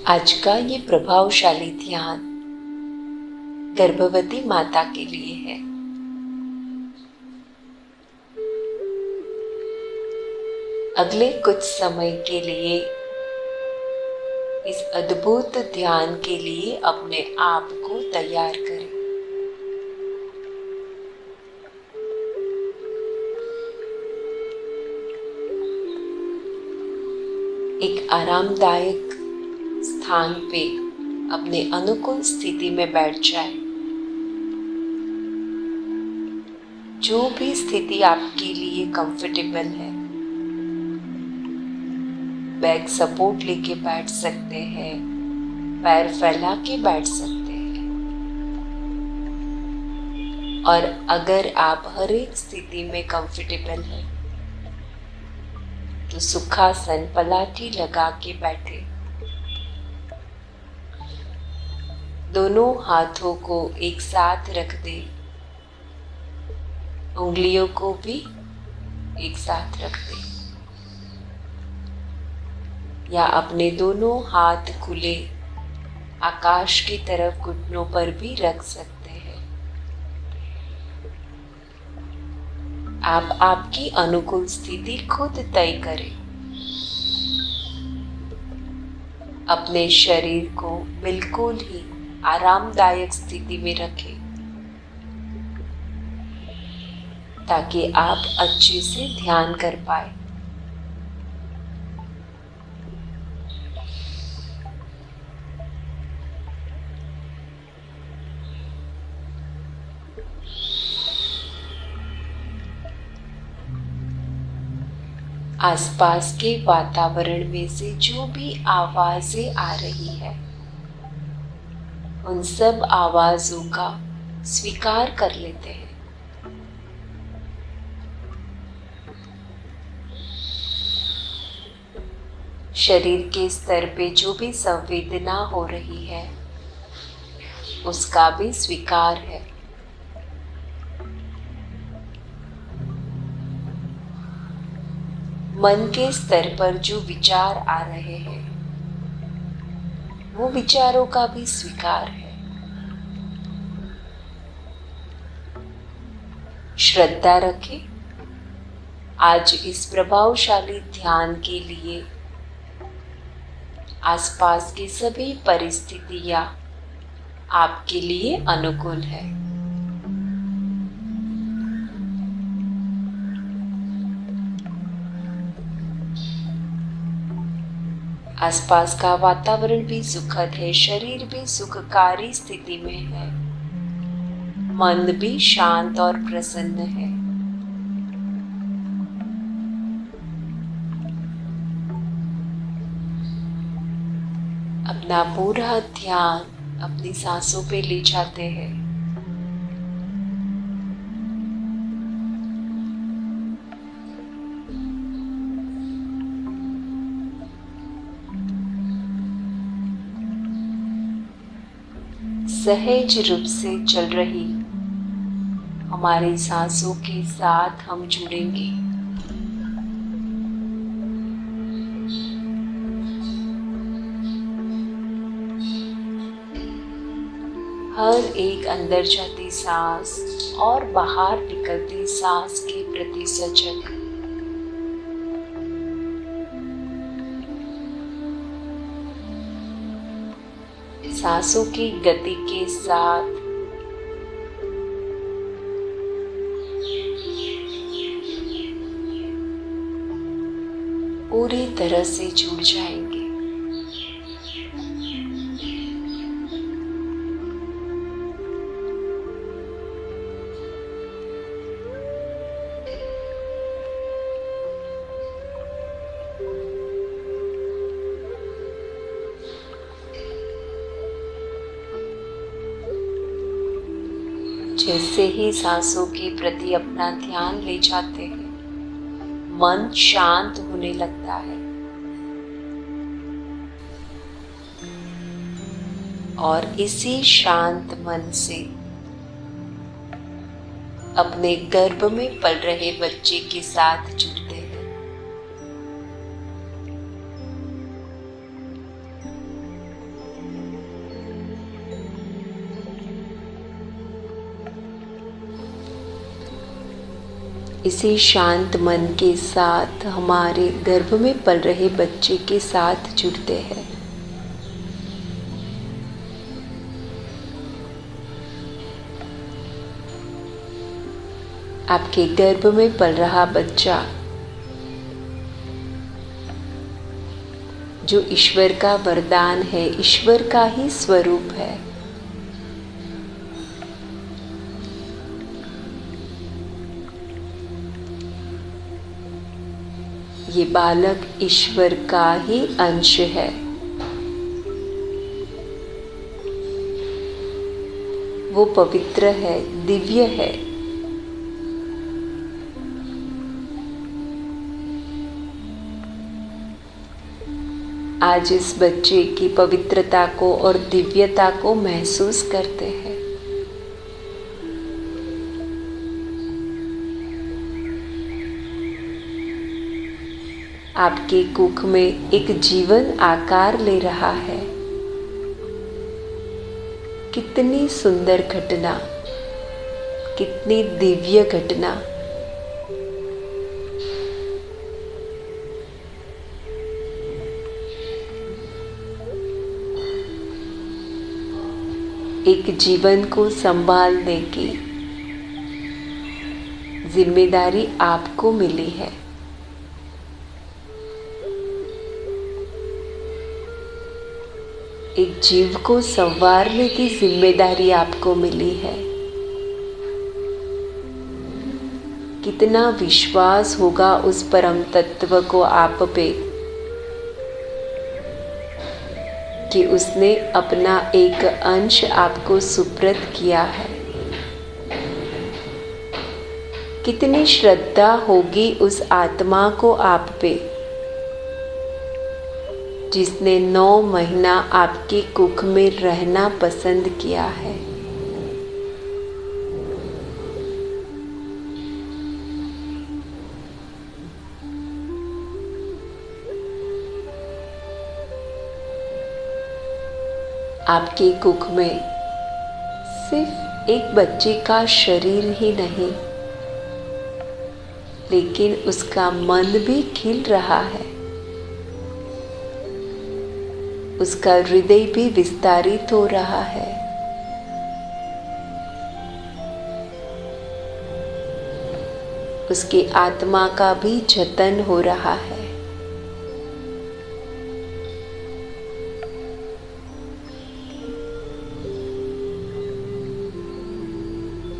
आज का ये प्रभावशाली ध्यान गर्भवती माता के लिए है। अगले कुछ समय के लिए इस अद्भुत ध्यान के लिए अपने आप को तैयार करें। एक आरामदायक स्थान पे अपने अनुकूल स्थिति में बैठ जाए। जो भी स्थिति आपके लिए कंफर्टेबल है, बैक सपोर्ट लेके बैठ सकते हैं, पैर फैला के बैठ सकते हैं। और अगर आप हर एक स्थिति में कंफर्टेबल हैं, तो सुखासन पलाठी लगा के बैठे। दोनों हाथों को एक साथ रख दे, उंगलियों को भी एक साथ रख दे, या अपने दोनों हाथ खुले आकाश की तरफ घुटनों पर भी रख सकते हैं। आप आपकी अनुकूल स्थिति खुद तय करें। अपने शरीर को बिल्कुल ही आरामदायक स्थिति में रखें, ताकि आप अच्छे से ध्यान कर पाए। आसपास के वातावरण में से जो भी आवाजें आ रही है, उन सब आवाजों का स्वीकार कर लेते हैं। शरीर के स्तर पे जो भी संवेदना हो रही है, उसका भी स्वीकार है। मन के स्तर पर जो विचार आ रहे हैं, वो विचारों का भी स्वीकार है। श्रद्धा रखें। आज इस प्रभावशाली ध्यान के लिए आसपास की सभी परिस्थितियां आपके लिए अनुकूल है। आसपास का वातावरण भी सुखद है, शरीर भी सुखकारी स्थिति में है, मन भी शांत और प्रसन्न है। अपना पूरा ध्यान अपनी सांसों पे ले जाते हैं। सहज रूप से चल रही हमारी सांसों के साथ हम जुड़ेंगे। हर एक अंदर जाती सांस और बाहर निकलती सांस के प्रति सजग। सांसों की गति के साथ पूरी तरह से जुड़ जाएंगे। जैसे ही सांसों के प्रति अपना ध्यान ले जाते हैं, मन शांत होने लगता है और इसी शांत मन से अपने गर्भ में पल रहे बच्चे के साथ जुड़ते हैं। इसी शांत मन के साथ हमारे गर्भ में पल रहे बच्चे के साथ जुड़ते हैं। आपके गर्भ में पल रहा बच्चा जो ईश्वर का वरदान है, ईश्वर का ही स्वरूप है। ये बालक ईश्वर का ही अंश है। वो पवित्र है, दिव्य है। आज इस बच्चे की पवित्रता को और दिव्यता को महसूस करते हैं। आपके कुख में एक जीवन आकार ले रहा है। कितनी सुंदर घटना, कितनी दिव्य घटना। एक जीवन को संभालने की जिम्मेदारी आपको मिली है। एक जीव को संवारने की जिम्मेदारी आपको मिली है। कितना विश्वास होगा उस परम तत्व को आप पे कि उसने अपना एक अंश आपको सुपुर्द किया है। कितनी श्रद्धा होगी उस आत्मा को आप पे जिसने 9 महीना आपके कुख में रहना पसंद किया है। आपके कुख में सिर्फ एक बच्चे का शरीर ही नहीं, लेकिन उसका मन भी खिल रहा है। उसका हृदय भी विस्तारित हो रहा है। उसकी आत्मा का भी जतन हो रहा है।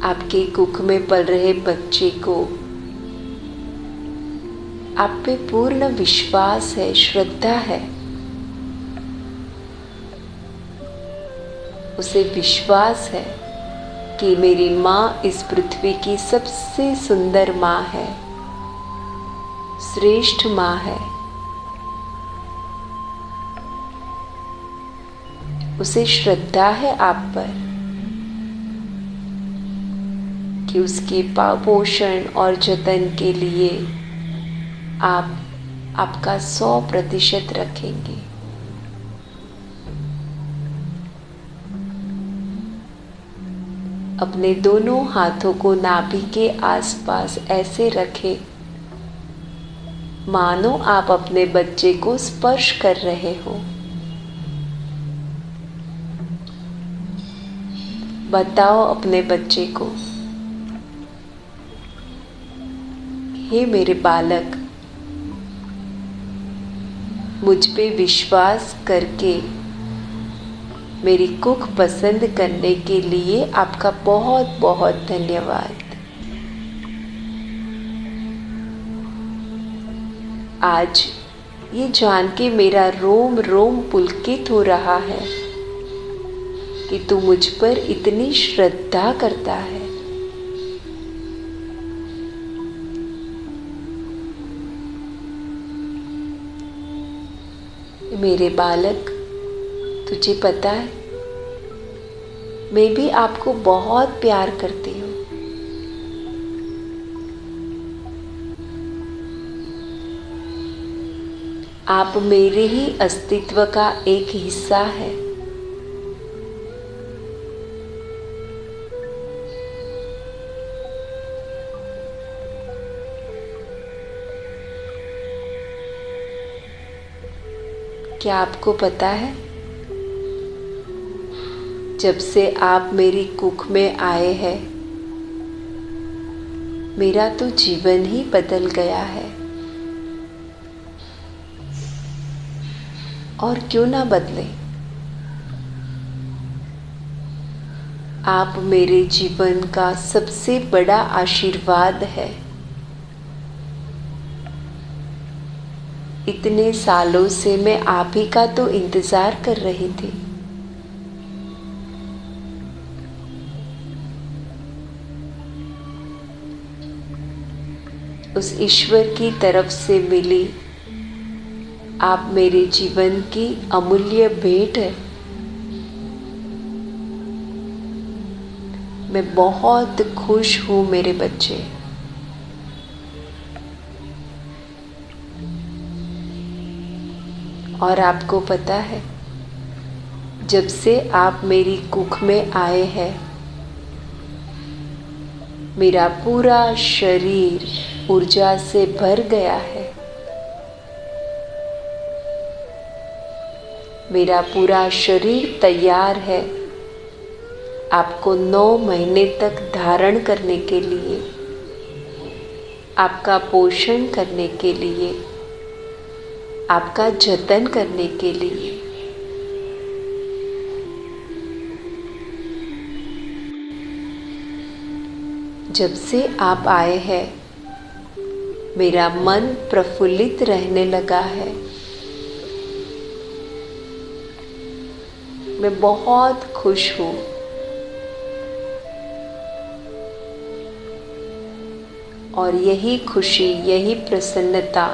आपके कुख में पल रहे बच्चे को आप पे पूर्ण विश्वास है, श्रद्धा है। उसे विश्वास है कि मेरी माँ इस पृथ्वी की सबसे सुंदर माँ है, श्रेष्ठ माँ है। उसे श्रद्धा है आप पर कि उसके पोषण और जतन के लिए आप आपका 100% रखेंगे। अपने दोनों हाथों को नाभि के आसपास ऐसे रखें मानो आप अपने बच्चे को स्पर्श कर रहे हो। बताओ अपने बच्चे को, हे मेरे बालक, मुझ पे विश्वास करके मेरी कुख पसंद करने के लिए आपका बहुत बहुत धन्यवाद। आज ये जान के मेरा रोम रोम पुलकित हो रहा है कि तू मुझ पर इतनी श्रद्धा करता है। मेरे बालक, तुझे पता है मैं भी आपको बहुत प्यार करती हूँ। आप मेरे ही अस्तित्व का एक हिस्सा है। क्या आपको पता है, जब से आप मेरी कुख में आए हैं, मेरा तो जीवन ही बदल गया है। और क्यों ना बदले। आप मेरे जीवन का सबसे बड़ा आशीर्वाद है। इतने सालों से मैं आप ही का तो इंतजार कर रही थी। उस ईश्वर की तरफ से मिली आप मेरे जीवन की अमूल्य भेंट है। मैं बहुत खुश हूँ मेरे बच्चे। और आपको पता है, जब से आप मेरी कुख में आए हैं, मेरा पूरा शरीर ऊर्जा से भर गया है। मेरा पूरा शरीर तैयार है आपको 9 महीने तक धारण करने के लिए, आपका पोषण करने के लिए, आपका जतन करने के लिए। जब से आप आए हैं, मेरा मन प्रफुल्लित रहने लगा है। मैं बहुत खुश हूँ। और यही खुशी, यही प्रसन्नता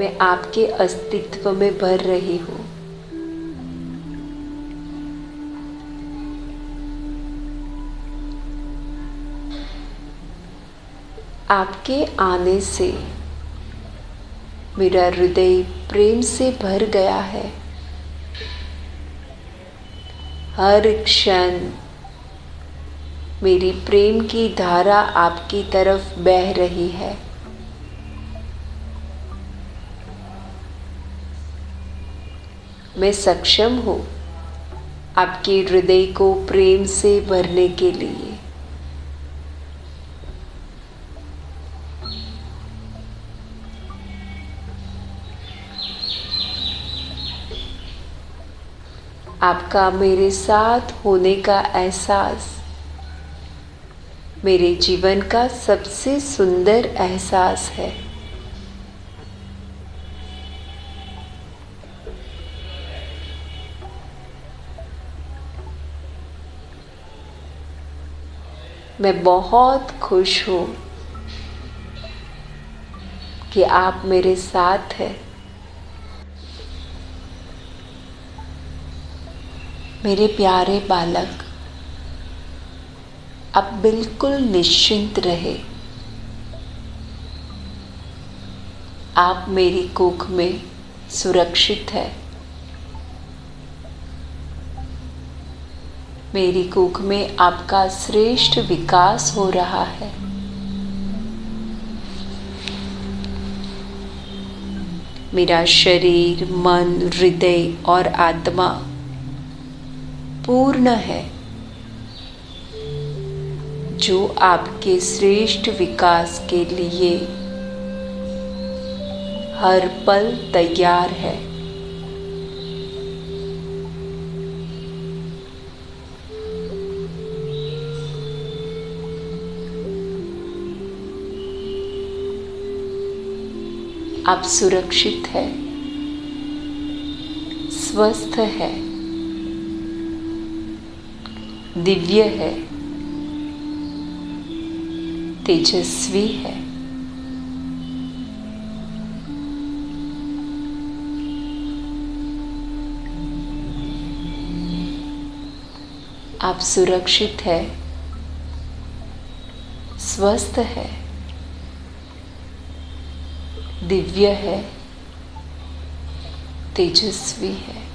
मैं आपके अस्तित्व में भर रही हूँ। आपके आने से मेरा हृदय प्रेम से भर गया है। हर क्षण मेरी प्रेम की धारा आपकी तरफ बह रही है। मैं सक्षम हूँ आपके हृदय को प्रेम से भरने के लिए। आपका मेरे साथ होने का एहसास मेरे जीवन का सबसे सुंदर एहसास है। मैं बहुत खुश हूँ कि आप मेरे साथ हैं। मेरे प्यारे बालक, आप बिल्कुल निश्चिंत रहे। आप मेरी कोख में सुरक्षित है। मेरी कोख में आपका श्रेष्ठ विकास हो रहा है। मेरा शरीर, मन, हृदय और आत्मा पूर्ण है, जो आपके श्रेष्ठ विकास के लिए हर पल तैयार है। आप सुरक्षित है, स्वस्थ है, दिव्य है, तेजस्वी है। आप सुरक्षित है, स्वस्थ है, दिव्य है, तेजस्वी है।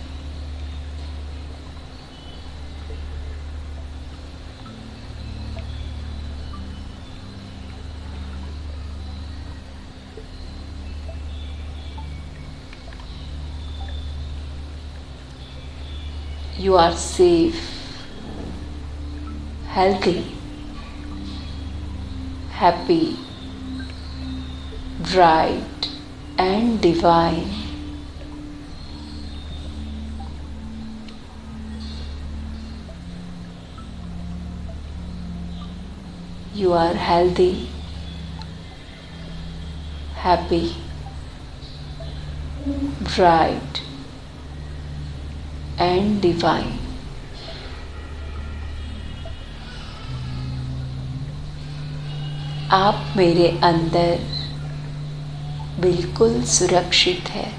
You are safe, healthy, happy, bright and divine. You are healthy, happy, bright and divine. आप मेरे अंदर बिल्कुल सुरक्षित है।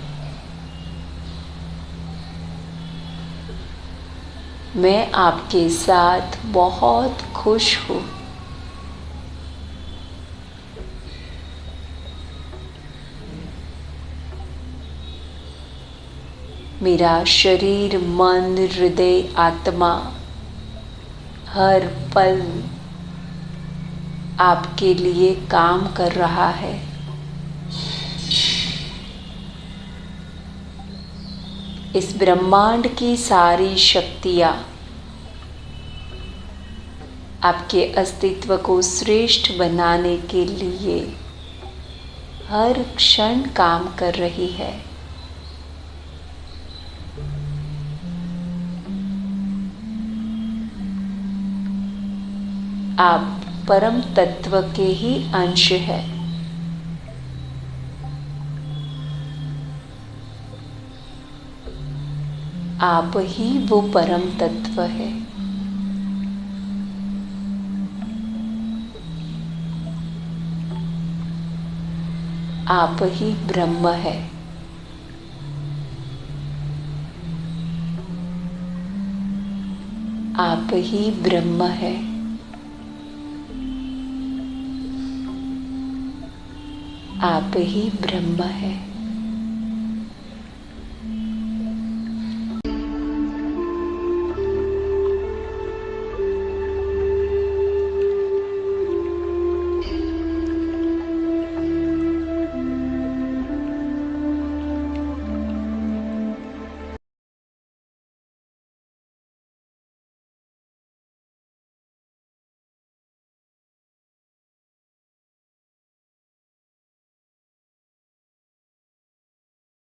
मैं आपके साथ बहुत खुश हूँ। मेरा शरीर, मन, हृदय, आत्मा हर पल आपके लिए काम कर रहा है। इस ब्रह्मांड की सारी शक्तियाँ आपके अस्तित्व को श्रेष्ठ बनाने के लिए हर क्षण काम कर रही है। आप परम तत्व के ही अंश है। आप ही वो परम तत्व है। आप ही ब्रह्म है। आप ही ब्रह्म है। आप ही ब्रह्म है।